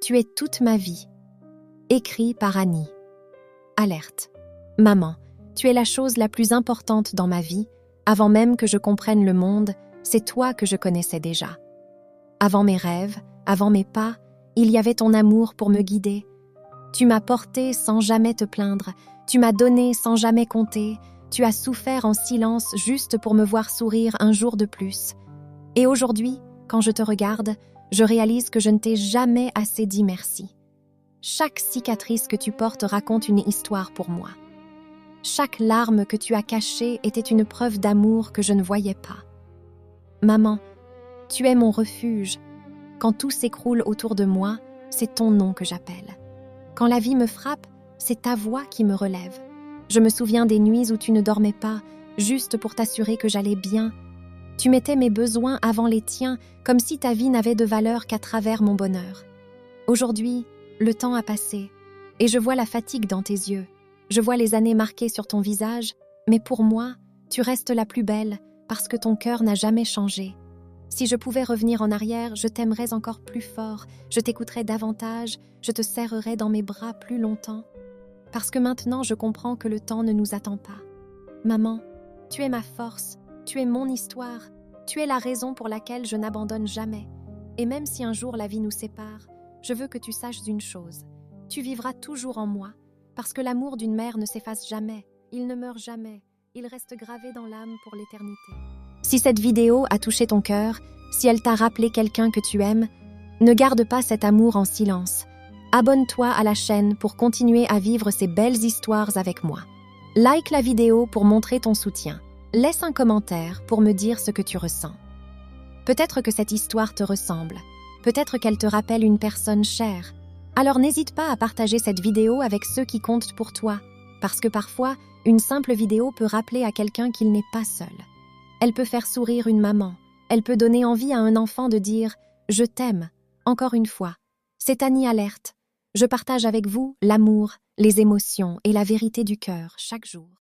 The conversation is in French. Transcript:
Tu es toute ma vie. Écrit par Annie. Alerte. Maman, tu es la chose la plus importante dans ma vie. Avant même que je comprenne le monde, c'est toi que je connaissais déjà. Avant mes rêves, avant mes pas, il y avait ton amour pour me guider. Tu m'as porté sans jamais te plaindre, tu m'as donné sans jamais compter, tu as souffert en silence juste pour me voir sourire un jour de plus. Et aujourd'hui, quand je te regarde, je réalise que je ne t'ai jamais assez dit merci. Chaque cicatrice que tu portes raconte une histoire pour moi. Chaque larme que tu as cachée était une preuve d'amour que je ne voyais pas. Maman, tu es mon refuge. Quand tout s'écroule autour de moi, c'est ton nom que j'appelle. Quand la vie me frappe, c'est ta voix qui me relève. Je me souviens des nuits où tu ne dormais pas, juste pour t'assurer que j'allais bien. Tu mettais mes besoins avant les tiens, comme si ta vie n'avait de valeur qu'à travers mon bonheur. Aujourd'hui, le temps a passé, et je vois la fatigue dans tes yeux. Je vois les années marquées sur ton visage, mais pour moi, tu restes la plus belle, parce que ton cœur n'a jamais changé. Si je pouvais revenir en arrière, je t'aimerais encore plus fort, je t'écouterais davantage, je te serrerais dans mes bras plus longtemps. Parce que maintenant, je comprends que le temps ne nous attend pas. Maman, tu es ma force, tu es mon histoire, tu es la raison pour laquelle je n'abandonne jamais. Et même si un jour la vie nous sépare, je veux que tu saches une chose. Tu vivras toujours en moi, parce que l'amour d'une mère ne s'efface jamais, il ne meurt jamais, il reste gravé dans l'âme pour l'éternité. Si cette vidéo a touché ton cœur, si elle t'a rappelé quelqu'un que tu aimes, ne garde pas cet amour en silence. Abonne-toi à la chaîne pour continuer à vivre ces belles histoires avec moi. Like la vidéo pour montrer ton soutien. Laisse un commentaire pour me dire ce que tu ressens. Peut-être que cette histoire te ressemble. Peut-être qu'elle te rappelle une personne chère. Alors n'hésite pas à partager cette vidéo avec ceux qui comptent pour toi, parce que parfois, une simple vidéo peut rappeler à quelqu'un qu'il n'est pas seul. Elle peut faire sourire une maman. Elle peut donner envie à un enfant de dire « Je t'aime ». Encore une fois, c'est Annie Alerte. Je partage avec vous l'amour, les émotions et la vérité du cœur chaque jour.